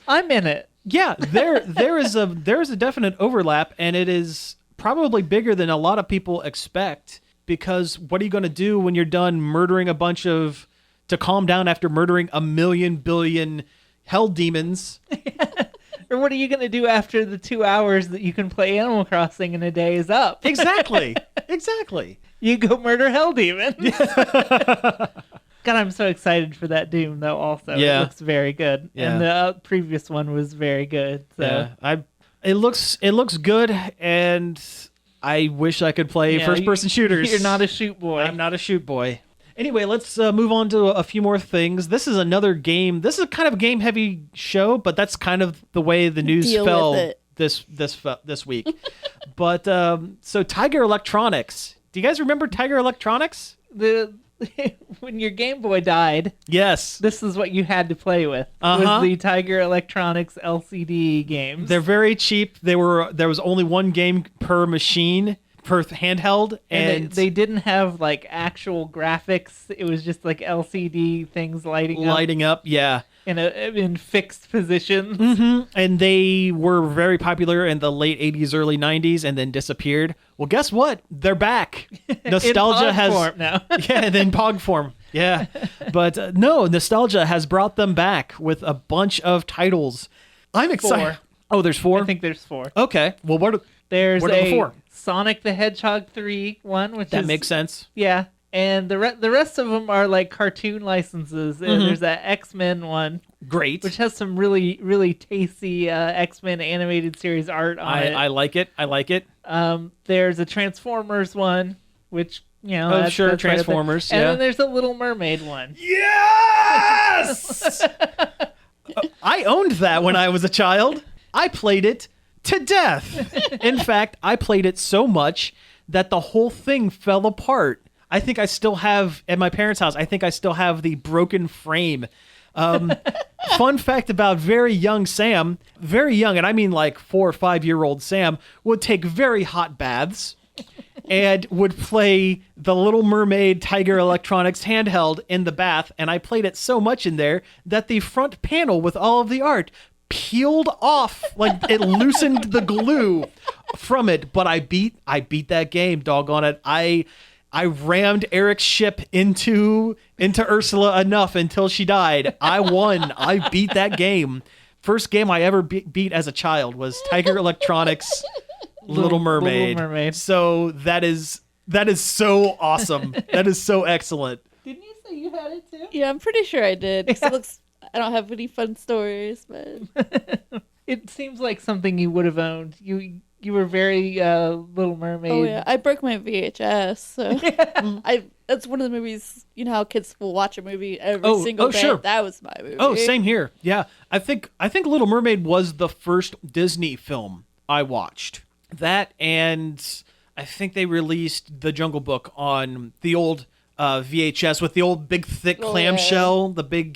I'm in it. Yeah, there is a definite overlap, and it is probably bigger than a lot of people expect, because what are you going to do when you're done murdering to calm down after murdering 1 billion hell demons? Or what are you going to do after the 2 hours that you can play Animal Crossing in a day is up? Exactly. You go murder hell demons. God, I'm so excited for that Doom, though, also. Yeah. It looks very good. Yeah. And the previous one was very good. So. Yeah, it looks good, and I wish I could play first-person shooters. You're not a shoot boy. I'm not a shoot boy. Anyway, let's move on to a few more things. This is another game. This is kind of a game-heavy show, but that's kind of the way the news Deal fell with it. this week. But so Tiger Electronics. Do you guys remember Tiger Electronics? When your Game Boy died, Yes. this is what you had to play with. Was the Tiger Electronics LCD games. They're very cheap. There was only one game per machine, per handheld, and they didn't have like actual graphics. It was just like LCD things lighting up yeah. in fixed positions. And they were very popular in the late 80s, early 90s, and then disappeared. Well, guess what? They're back. Nostalgia in has form now. yeah, in POG form. Yeah. But no, Nostalgia has brought them back with a bunch of titles. I'm excited. 4. Oh, there's 4? I think there's 4. Okay. Well, There's what are the 4? Sonic the Hedgehog 3 one, which That makes sense. Yeah. And the rest of them are like cartoon licenses. There's that X-Men one, Great. which has some really, really tasty X-Men animated series art on it. I like it. There's a Transformers one, which, Sure, that's right up there. Transformers, And yeah. then there's a Little Mermaid one. Yes! I owned that when I was a child. I played it to death. In fact, I played it so much that the whole thing fell apart. I think I still have, at my parents' house, the broken frame. Fun fact about very young Sam, very young, and I mean like 4 or 5 year old Sam, would take very hot baths and would play the Little Mermaid Tiger Electronics handheld in the bath, and I played it so much in there that the front panel with all of the art peeled off, like it loosened the glue from it. But I beat that game, doggone it. I rammed Eric's ship into Ursula enough until she died. I won. I beat that game. First game I ever beat as a child was Tiger Electronics Little Mermaid. Little Mermaid. So that is so awesome. That is so excellent. Didn't you say you had it too? Yeah, I'm pretty sure I did. 'Cause it looks, I don't have any fun stories, but It seems like something you would have owned. You were very Little Mermaid. oh yeah, I broke my VHS. So that's one of the movies. You know how kids will watch a movie every single day. Sure. That was my movie. Oh, same here. Yeah, I think Little Mermaid was the first Disney film I watched. That, and I think they released The Jungle Book on the old VHS with the old big thick clamshell, the big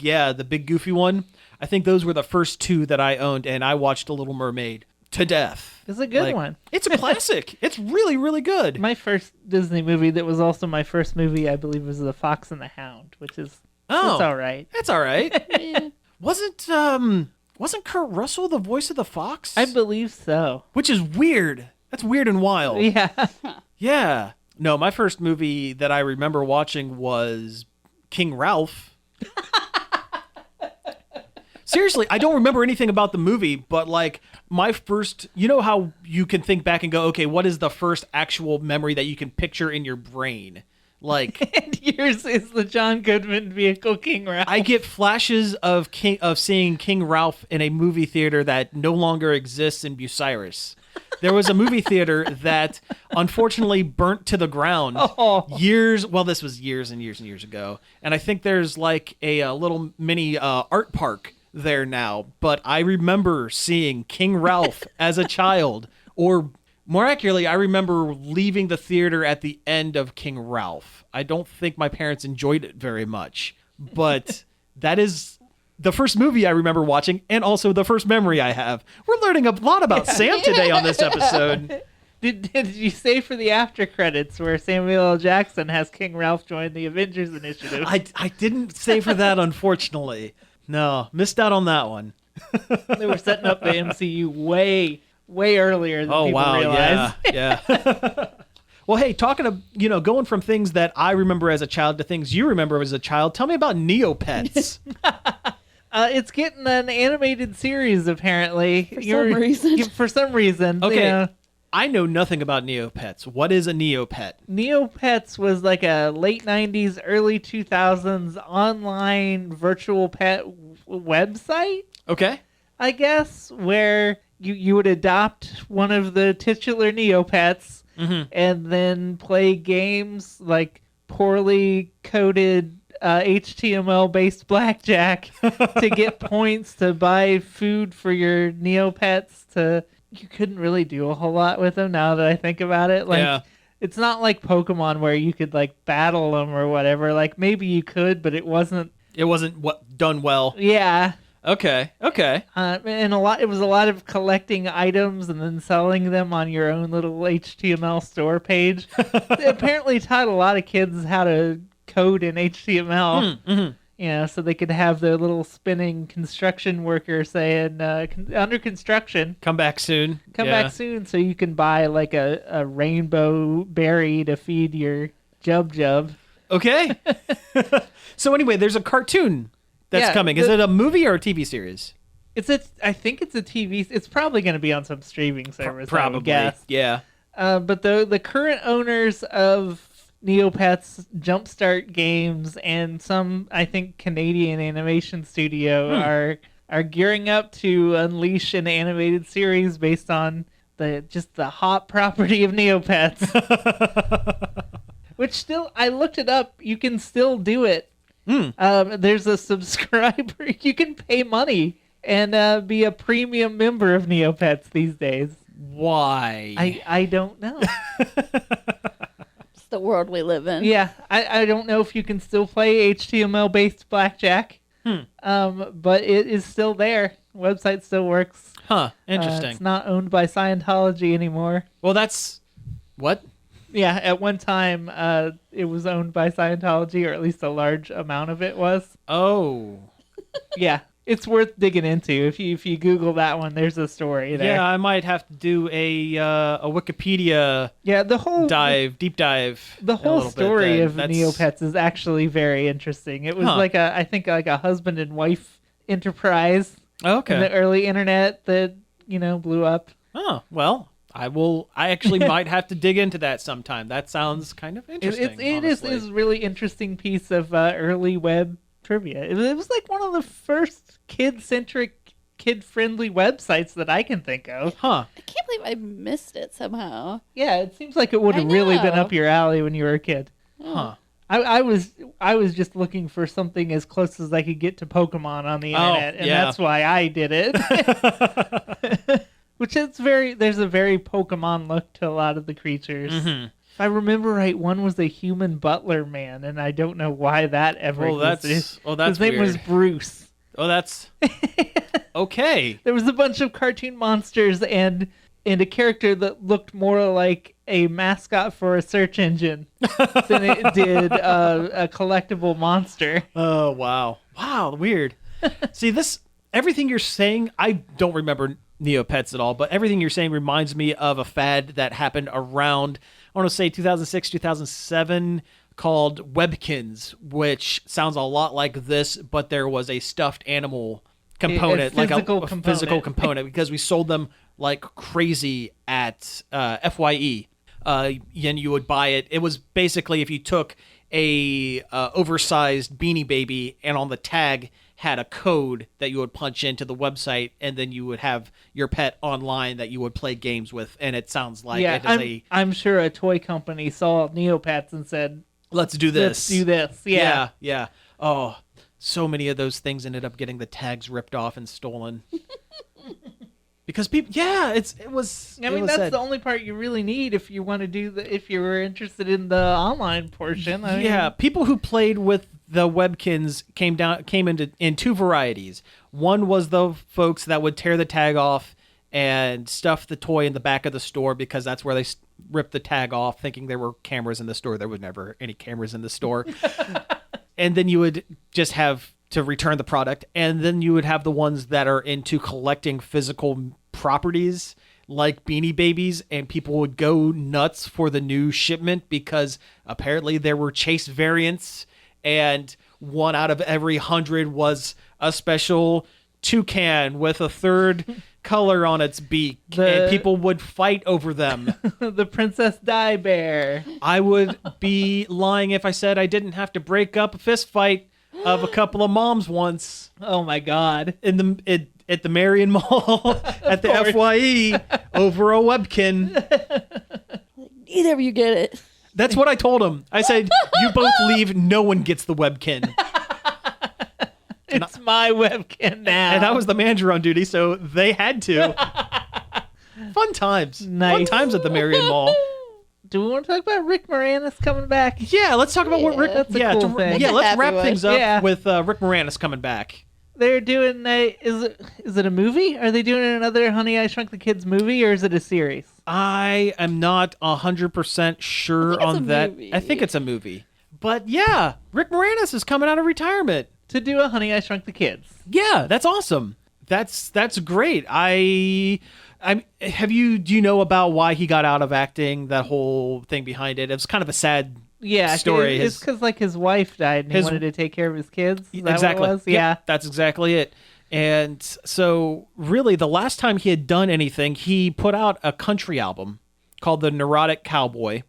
goofy one. I think those were the first 2 that I owned, and I watched The Little Mermaid to death. It's a good one. It's a classic. It's really, really good. My first Disney movie that was also my first movie, I believe, was The Fox and the Hound, which is it's all right. That's all right. Yeah. Wasn't Kurt Russell the voice of the fox? I believe so. Which is weird. That's weird and wild. Yeah. Yeah. No, my first movie that I remember watching was King Ralph. Seriously, I don't remember anything about the movie, but like my first, you know how you can think back and go, okay, what is the first actual memory that you can picture in your brain? Like, And yours is the John Goodman vehicle, King Ralph. I get flashes of seeing King Ralph in a movie theater that no longer exists in Bucyrus. There was a movie theater that unfortunately burnt to the ground this was years and years and years ago. And I think there's like a little mini art park there now. But I remember seeing King Ralph as a child, or More accurately, I remember leaving the theater at the end of King Ralph. I don't think my parents enjoyed it very much, but that is the first movie I remember watching and also the first memory I have. We're learning a lot about Sam today on this episode. Did you say for the after credits where Samuel L. Jackson has King Ralph join the Avengers Initiative? I didn't say for that, unfortunately. No, missed out on that one. They were setting up the MCU way earlier than people realize. Yeah. Well, hey, talking of, going from things that I remember as a child to things you remember as a child, tell me about Neopets. It's getting an animated series, apparently. For some reason. Okay. I know nothing about Neopets. What is a Neopet? Neopets was like a late 90s, early 2000s online virtual pet website, Okay. I guess, where you would adopt one of the titular Neopets and then play games like poorly coded HTML-based blackjack to get points to buy food for your Neopets. You couldn't really do a whole lot with them now that I think about it. It's not like Pokemon where you could like battle them or whatever. Like maybe you could, but it wasn't. It wasn't done well. Yeah. Okay. And it was a lot of collecting items and then selling them on your own little HTML store page. It apparently taught a lot of kids how to code in HTML. So they could have their little spinning construction worker saying, under construction. Come back soon. Come back soon, so you can buy like a rainbow berry to feed your Jub. Okay. So anyway, there's a cartoon that's coming. Is it a movie or a TV series? I think it's a TV. It's probably going to be on some streaming service. Probably. I would guess. Yeah. But the current owners of Neopets, Jumpstart Games, and some, I think, Canadian animation studio are gearing up to unleash an animated series based on the hot property of Neopets. Which still, I looked it up, you can still do it. There's a subscriber, you can pay money and be a premium member of Neopets these days. Why? I don't know. The world we live in. Yeah, I don't know if you can still play HTML-based blackjack, but it is still there. Website still works. Huh, interesting. It's not owned by Scientology anymore. Well, that's... What? Yeah, at one time, it was owned by Scientology, or at least a large amount of it was. Oh. Yeah. It's worth digging into. If you Google that one, there's a story there. Yeah, I might have to do a Wikipedia deep dive. The whole story of Neopets is actually very interesting. It was I think a husband and wife enterprise in the early internet that, blew up. Oh, well, I actually might have to dig into that sometime. That sounds kind of interesting. It is a really interesting piece of early web trivia. It was like one of the first kid-centric, kid-friendly websites that I can think of. Huh. I can't believe I missed it somehow. Yeah, it seems like it would have really been up your alley when you were a kid. Huh. I was just looking for something as close as I could get to Pokemon on the internet, and that's why I did it. Which there's a very Pokemon look to a lot of the creatures. Mm-hmm. If I remember right, one was a human butler man, and I don't know why that ever existed. His name was Bruce. Oh, that's... Okay. There was a bunch of cartoon monsters and a character that looked more like a mascot for a search engine than it did a collectible monster. Oh, wow. Wow, weird. See, everything you're saying, I don't remember Neopets at all, but everything you're saying reminds me of a fad that happened around... I want to say 2006, 2007, called Webkins, which sounds a lot like this, but there was a stuffed animal component, like a physical component, because we sold them like crazy at FYE. And you would buy it. It was basically if you took a oversized Beanie Baby and on the tag had a code that you would punch into the website, and then you would have your pet online that you would play games with. And it sounds like I'm sure a toy company saw Neopets and said, let's do this. Yeah. Oh, so many of those things ended up getting the tags ripped off and stolen. Because people, yeah, it was. I mean, that's the only part you really need if you want to do if you were interested in the online portion. I mean, people who played with the Webkins came in two varieties. One was the folks that would tear the tag off and stuff the toy in the back of the store because that's where they ripped the tag off, thinking there were cameras in the store. There was never any cameras in the store. And then you would just have to return the product. And then you would have the ones that are into collecting physical properties like Beanie Babies, and people would go nuts for the new shipment because apparently there were chase variants, and 1 out of every 100 was a special toucan with a third color on its beak, and people would fight over them. The Princess Di Bear. I would be lying if I said I didn't have to break up a fist fight of a couple of moms once. Oh my God! At the Marion Mall at the FYE over a Webkin. Neither of you get it. That's what I told him. I said, you both leave, no one gets the Webkin. It's my Webkin now. And I was the manager on duty, so they had to. Fun times. Nice. Fun times at the Marion Mall. Do we want to talk about Rick Moranis coming back? Yeah, let's talk about what Rick... That's a cool thing. Yeah, let's wrap Happy things up with Rick Moranis coming back. They're doing is it a movie? Are they doing another Honey, I Shrunk the Kids movie, or is it a series? I am not 100% sure on that. Movie. I think it's a movie. But yeah, Rick Moranis is coming out of retirement to do a Honey, I Shrunk the Kids. Yeah, that's awesome. That's great. Do you know about why he got out of acting? That whole thing behind it. It was kind of a sad story. It's because like his wife died and he wanted to take care of his kids. Is that exactly. what it was? Yeah, that's exactly it. And so, really, the last time he had done anything, he put out a country album called The Neurotic Cowboy.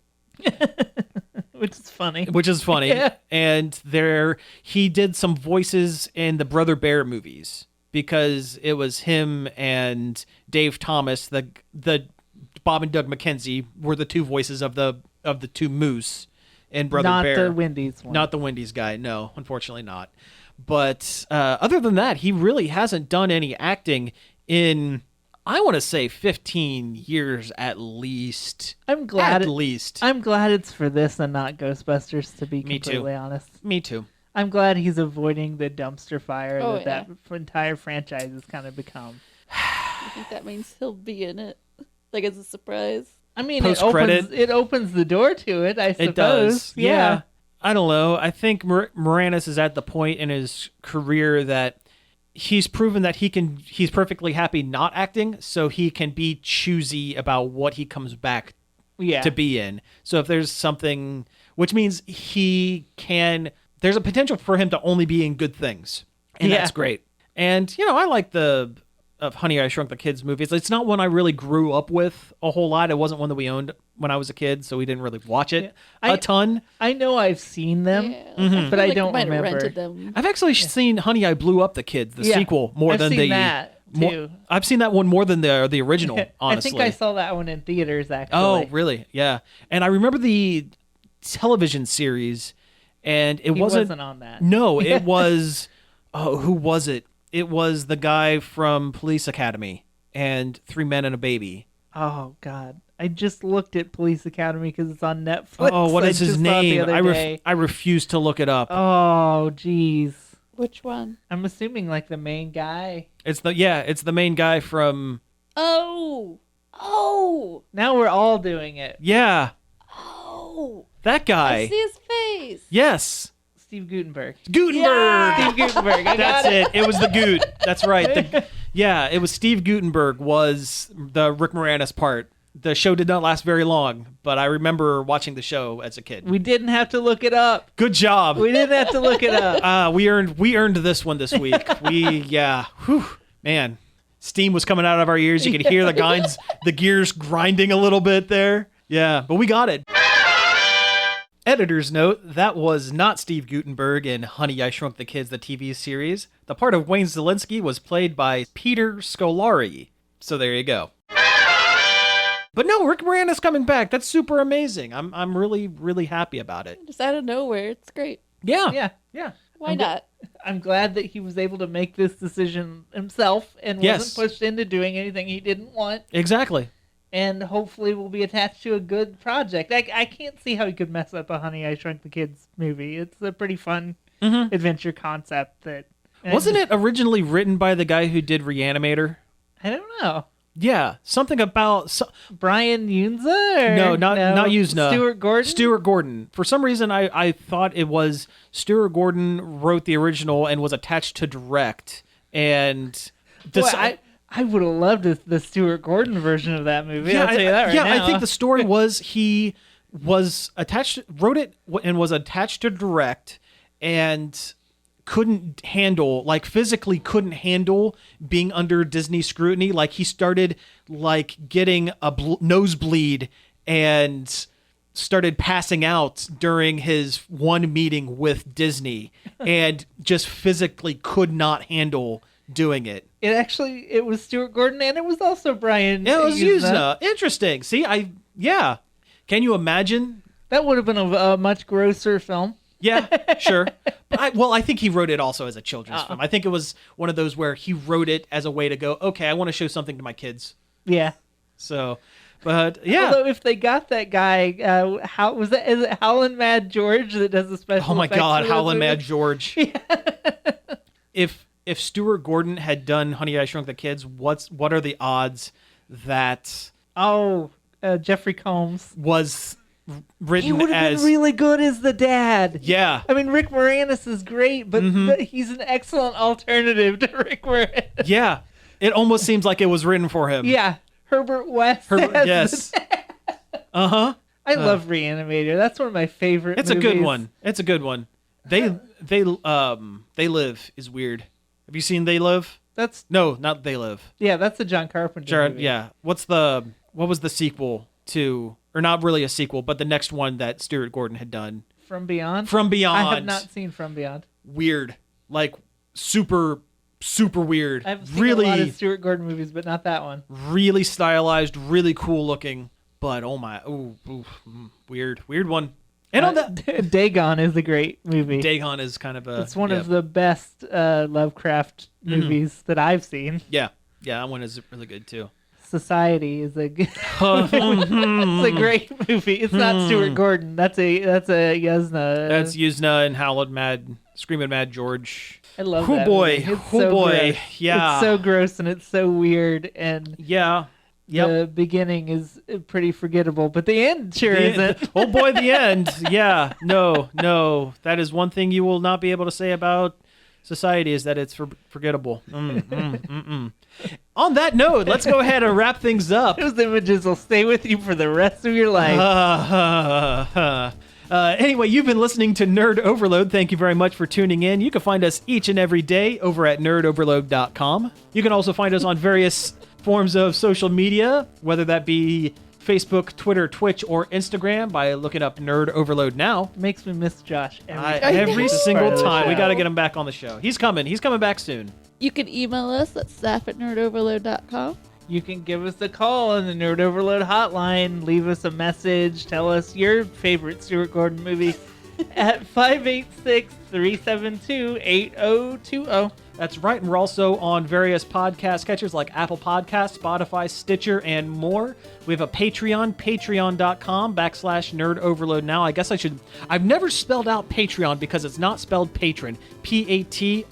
Which is funny. Yeah. And he did some voices in the Brother Bear movies because it was him and Dave Thomas, the Bob and Doug McKenzie, were the two voices of the two moose in Brother Bear. Not the Wendy's one. Not the Wendy's guy. No, unfortunately not. But other than that, he really hasn't done any acting in, I want to say, 15 years at least. I'm glad it's for this and not Ghostbusters, to be completely honest. Me too. I'm glad he's avoiding the dumpster fire that entire franchise has kind of become. I think that means he'll be in it, like as a surprise. I mean, it opens the door to it, I suppose. It does. Yeah. I don't know. I think Moranis is at the point in his career that he's proven that he's perfectly happy not acting, so he can be choosy about what he comes back to be in. So if there's something, which means there's a potential for him to only be in good things. And that's great. And, I like of Honey, I Shrunk the Kids movies. It's not one I really grew up with a whole lot. It wasn't one that we owned when I was a kid, so we didn't really watch it a ton. I know I've seen them, but I don't remember. Rented them. I've actually seen Honey, I Blew Up the Kids, the sequel, more than that too. I've seen that one more than the original, honestly. I think I saw that one in theaters, actually. Oh, really? Yeah. And I remember the television series, and he wasn't on that. No, it was... who was it? It was the guy from Police Academy and 3 Men and a Baby. Oh, God. I just looked at Police Academy because it's on Netflix. Oh, what is his name? I refuse to look it up. Oh, jeez. Which one? I'm assuming like the main guy. It's the main guy from... Oh! Now we're all doing it. Yeah. Oh! That guy. I see his face. Yes. Steve Guttenberg. Yeah! Steve Guttenberg. That's it. It was the Goot. That's right. It was Steve Guttenberg was the Rick Moranis part. The show did not last very long, but I remember watching the show as a kid. We didn't have to look it up. Good job. We didn't have to look it up. We earned this one this week. Man. Steam was coming out of our ears. You could hear the gears grinding a little bit there. Yeah, but we got it. Editor's note, that was not Steve Guttenberg in Honey, I Shrunk the Kids, the TV series. The part of Wayne Szalinski was played by Peter Scolari. So there you go. But no, Rick Moranis coming back. That's super amazing. I'm really, really happy about it. Just out of nowhere. It's great. Yeah. Why not? I'm glad that he was able to make this decision himself and Yes. wasn't pushed into doing anything he didn't want. Exactly. And hopefully will be attached to a good project. I can't see how he could mess up a Honey, I Shrunk the Kids movie. It's a pretty fun adventure concept. Wasn't it originally written by the guy who did Reanimator? I don't know. Yeah, something about... Brian Yunza? No, not Yuzna. Stuart Gordon? Stuart Gordon. For some reason, I thought it was Stuart Gordon wrote the original and was attached to direct. And... I would have loved the Stuart Gordon version of that movie. I'll tell you that right now. I think the story was he was attached, wrote it and was attached to direct and couldn't handle, like physically couldn't handle being under Disney scrutiny. Like he started like getting a nosebleed and started passing out during his one meeting with Disney and just physically could not handle doing it. It was Stuart Gordon and it was also Brian. Yeah, it was Yuzna. Interesting. See, Can you imagine? That would have been a much grosser film. Yeah, sure. But I think he wrote it also as a children's film. I think it was one of those where he wrote it as a way to go, okay, I want to show something to my kids. Yeah. So, but yeah. Although if they got that guy, how was that? Is it Howlin' Mad George that does the special? Oh my effects God, for those Howlin' Mad movies? George. If Stuart Gordon had done Honey, I Shrunk the Kids, what are the odds that Jeffrey Combs was written he would have as been really good as the dad. Yeah. I mean, Rick Moranis is great, but he's an excellent alternative to Rick Moranis. Yeah. It almost seems like it was written for him. Yeah. Herbert West. Yes. Uh-huh. I love Reanimator. That's one of my favorite It's movies. a good one. It's a good one. They Live is weird. Have you seen They Live? No, not They Live. Yeah, that's a John Carpenter movie. Yeah. What was the sequel to, or not really a sequel, but the next one that Stuart Gordon had done? From Beyond? From Beyond. I have not seen From Beyond. Weird. Like super weird. I've seen a lot of Stuart Gordon movies, but not that one. Really stylized, really cool looking, but weird one. And on that, Dagon is a great movie. Dagon is kind of it's one of the best Lovecraft movies that I've seen. Yeah, that one is really good too. Society is a good it's a great movie. It's not Stuart Gordon. That's a Yuzna. That's Yuzna and Howlin' Mad, Screaming Mad George. I love that movie. It's so gross. Yeah. It's so gross and it's so weird and yeah. Yep. The beginning is pretty forgettable, but the end isn't. Oh boy, the end. Yeah. No. That is one thing you will not be able to say about Society is that it's forgettable. On that note, let's go ahead and wrap things up. Those images will stay with you for the rest of your life. Anyway, you've been listening to Nerd Overload. Thank you very much for tuning in. You can find us each and every day over at nerdoverload.com. You can also find us on various forms of social media, whether that be Facebook, Twitter, Twitch, or Instagram by looking up Nerd Overload now. Makes me miss Josh every single time. We got to get him back on the show. He's coming back soon. You can email us at staff@nerdoverload.com. You can give us a call on the Nerd Overload hotline, leave us a message, tell us your favorite Stuart Gordon movie at 586-372-8020. That's right, and we're also on various podcast catchers like Apple Podcasts, Spotify, Stitcher, and more. We have a Patreon, patreon.com/Nerd Overload now. I guess I've never spelled out Patreon because it's not spelled patron. Patreon,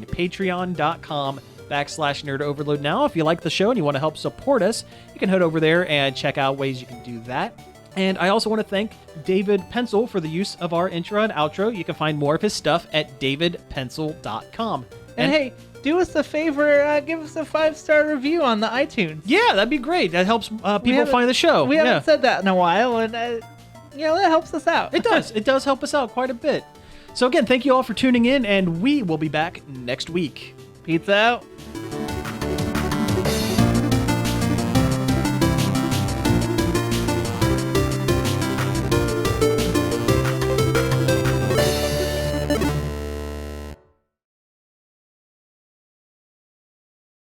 patreon.com/Nerd Overload now. If you like the show and you want to help support us, you can head over there and check out ways you can do that. And I also want to thank David Pencil for the use of our intro and outro. You can find more of his stuff at davidpencil.com. And hey, do us a favor, give us a 5-star review on the iTunes. Yeah, that'd be great. That helps people find the show. We haven't said that in a while, and that helps us out. It does. It does help us out quite a bit. So again, thank you all for tuning in, and we will be back next week. Pizza out.